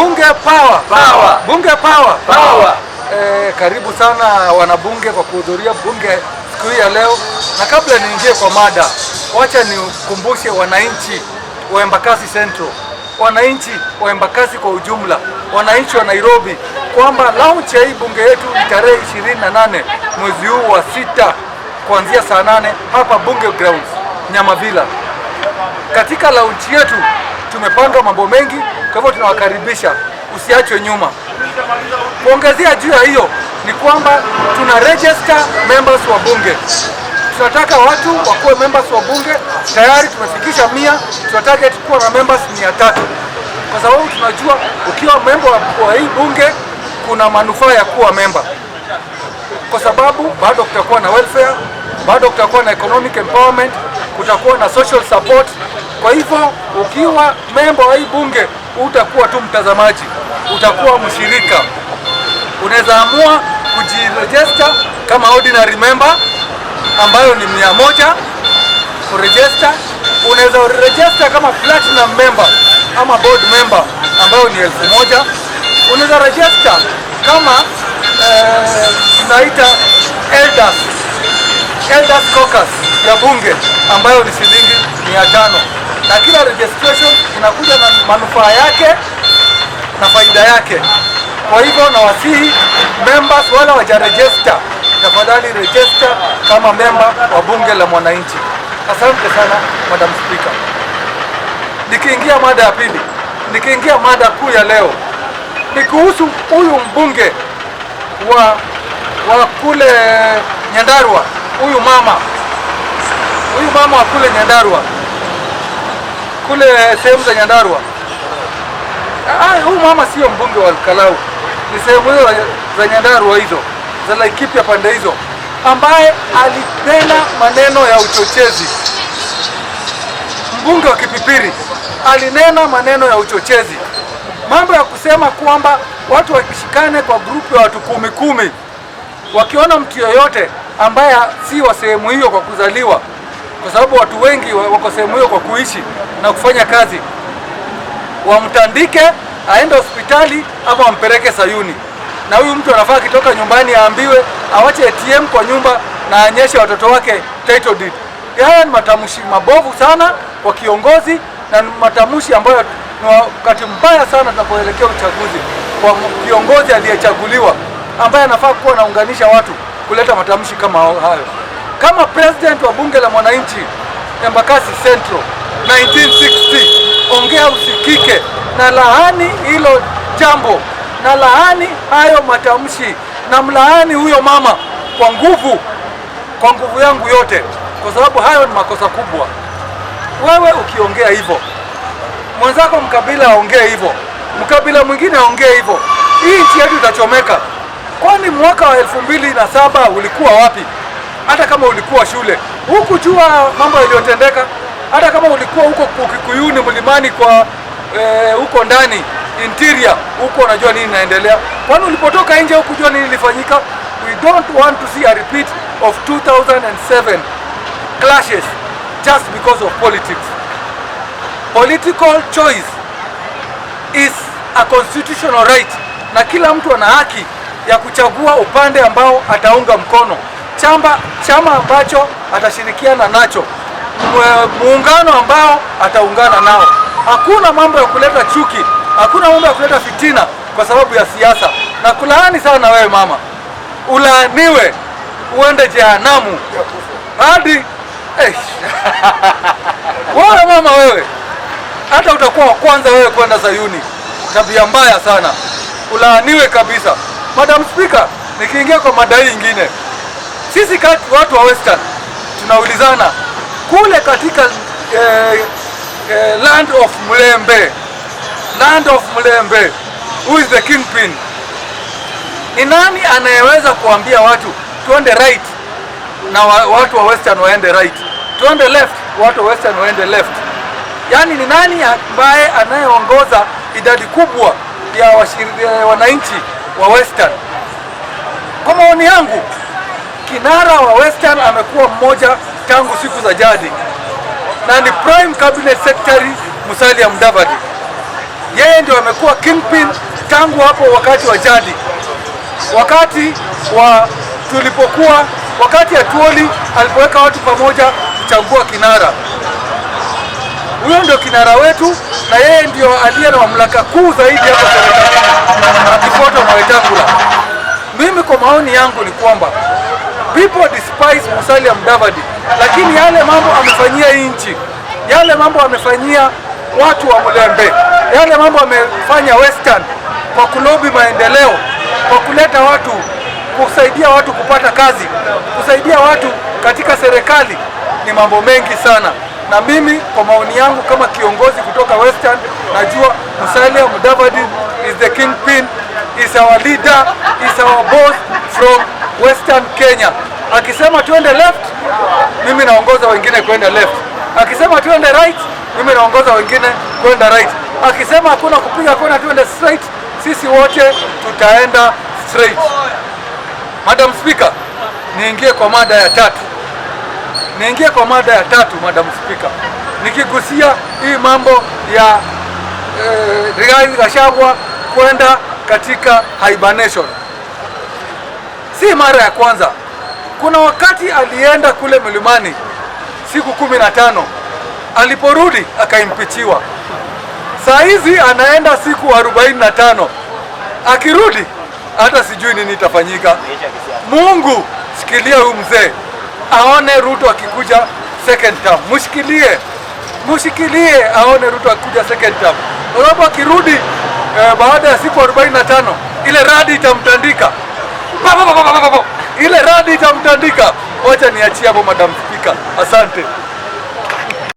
Bunge power. Power. Bunge power. Power. Karibu sana wanabunge kwa kuhudhuria bunge siku hii ya leo, na kabla niingie kwa mada, wacha nikumbushe wananchi wa Embakasi Central, wananchi wa Embakasi kwa ujumla, wananchi wa Nairobi kwamba launch ya hii bunge yetu ni tarehe 28 mwezi huu wa 6 kuanzia saa 8 hapa Bunge Grounds Nyamavila. Katika launch yetu tumepanga mambo mengi, kwa hivyo tunawakaribisha, usiachwe nyuma. Kuongezea juu ya hiyo ni kwamba tuna register members wa bunge. Tunataka watu wakuwe members wa bunge, tayari tumefikisha 100, tunataka tukuwa na members 300. Kwa sababu tunajua ukiwa member wa hii bunge kuna manufaa ya kuwa member. Kwa sababu bado kutakuwa na welfare, bado kutakuwa na economic empowerment, kutakuwa na social support. Kwa hivyo ukiwa member wa hii bunge utakuwa tu mtazamaji, utakuwa mshirika. Unaweza amua kujiregister kama ordinary member ambayo ni 100 kuregister. Unaweza register kama platinum member ama board member ambayo ni 1000. Unaweza register kama tunaita elders caucus ya bunge ambayo ni shilingi 500. Na kila registration inakuja na manufaa yake na faida yake. Kwa hivyo nawasihi members wala wajaregister, tafadhali register kama member wa bunge la mwananchi. Asante sana Madam Speaker. Nikiingia mada ya pili, nikiingia mada kuu ya leo ni kuhusu huyu mbunge wa kule Nyandarua, huyu mama wa kule Nyandarua, kule sehemu za Nyandarua. Huyu mama sio mbunge wa Kalau, ni sehemu hizo za Nyandarua hizo za Laikipia pande hizo, ambaye alinena maneno ya uchochezi. Mbunge wa Kipipiri alinena maneno ya uchochezi, mambo ya kusema kwamba watu wakishikane kwa grupu ya watu 10 wakiona mtu yoyote ambaye si wa sehemu hiyo kwa kuzaliwa, kwa sababu watu wengi wako sehemu hiyo kwa kuishi na kufanya kazi, wamtandike aende hospitali ama wampeleke Sayuni. Na huyu mtu anafaa akitoka nyumbani aambiwe awache ATM kwa nyumba na anyeshe watoto wake title deed. Haya ni matamshi mabovu sana kwa kiongozi, na matamshi ambayo ni wakati mbaya sana tunapoelekea uchaguzi kwa kiongozi aliyechaguliwa ambaye anafaa kuwa anaunganisha watu, kuleta matamshi kama hayo. Kama president wa bunge la mwananchi Embakasi Central 1960, ongea usikike, na laani hilo jambo, na laani hayo matamshi, na mlaani huyo mama kwa nguvu yangu yote, kwa sababu hayo ni makosa kubwa. Wewe ukiongea hivyo, mwenzako mkabila aongee hivyo, mkabila mwingine aongee hivyo, hii nchi yetu itachomeka. Kwani mwaka wa 2007 ulikuwa wapi? Hata kama ulikuwa shule, hukujua mambo yaliyotendeka. Hata kama ulikuwa huko Kikuyuni mlimani kwa huko ndani interior, huko unajua nini inaendelea. Kwani ulipotoka nje hukujua nini ilifanyika? We don't want to see a repeat of 2007 clashes just because of politics. Political choice is a constitutional right, na kila mtu ana haki ya kuchagua upande ambao ataunga mkono, chama ambacho atashirikiana nacho, muungano ambao ataungana nao. Hakuna mambo ya kuleta chuki, hakuna mambo ya kuleta fitina kwa sababu ya siasa. Na kulaani sana wewe mama, ulaaniwe uende jehanamu hadi wewe mama, wewe hata utakuwa wa kwanza wewe kwenda Sayuni. Tabia mbaya sana, ulaaniwe kabisa. Madam Speaker, nikiingia kwa madai nyingine, sisi watu wa Western tunaulizana kule katika land of Mulembe, who is the kingpin? Ni nani anayeweza kuambia watu tuende right na watu wa Western waende right, tuende left watu wa Western waende left? Yani ni nani ambaye anayeongoza idadi kubwa ya wananchi wa Western? Kwa maoni yangu, kinara wa Western amekuwa mmoja tangu siku za jadi, na ni Prime Cabinet Secretary Musalia Mudavadi. Yeye ndio amekuwa kingpin tangu hapo wakati wa jadi, wakati Atuoli alipoweka watu pamoja kuchagua kinara. Huyo ndio kinara wetu, na yeye ndio aliye na mamlaka kuu zaidi hapo serikali, akifuatwa na Wetangula. Mimi kwa maoni yangu ni kwamba people despise Musalia Mudavadi, lakini yale mambo amefanyia nchi, yale mambo amefanyia watu wa Mulembe, yale mambo amefanya Western kwa kulobi maendeleo, kwa kuleta watu, kusaidia watu kupata kazi, kusaidia watu katika serikali, ni mambo mengi sana. Na mimi kwa maoni yangu kama kiongozi kutoka Western, najua Musalia Mudavadi is the kingpin, is our leader, is our boss from Western Kenya. Akisema tuende left, mimi naongoza wengine kwenda left. Akisema tuende right, mimi naongoza wengine kwenda right. Akisema hakuna kupiga kona tuende straight, sisi wote tutaenda straight. Madam Speaker, niingie kwa mada ya tatu. Madam Speaker, nikigusia hii mambo ya Rigathi Gachagua kwenda katika hibernation. Si mara ya kwanza. Kuna wakati alienda kule milimani siku 15, aliporudi akaimpichiwa. Saa hizi anaenda siku 45, akirudi hata sijui nini itafanyika. Mungu, shikilia huyu mzee aone Ruto akikuja second term. Mushikilie aone Ruto akikuja second term. Sababu akirudi baada ya siku 45, ile radi itamtandika. Ile radi itamtandika. Wacha niachie hapo Madam Speaker. Asante.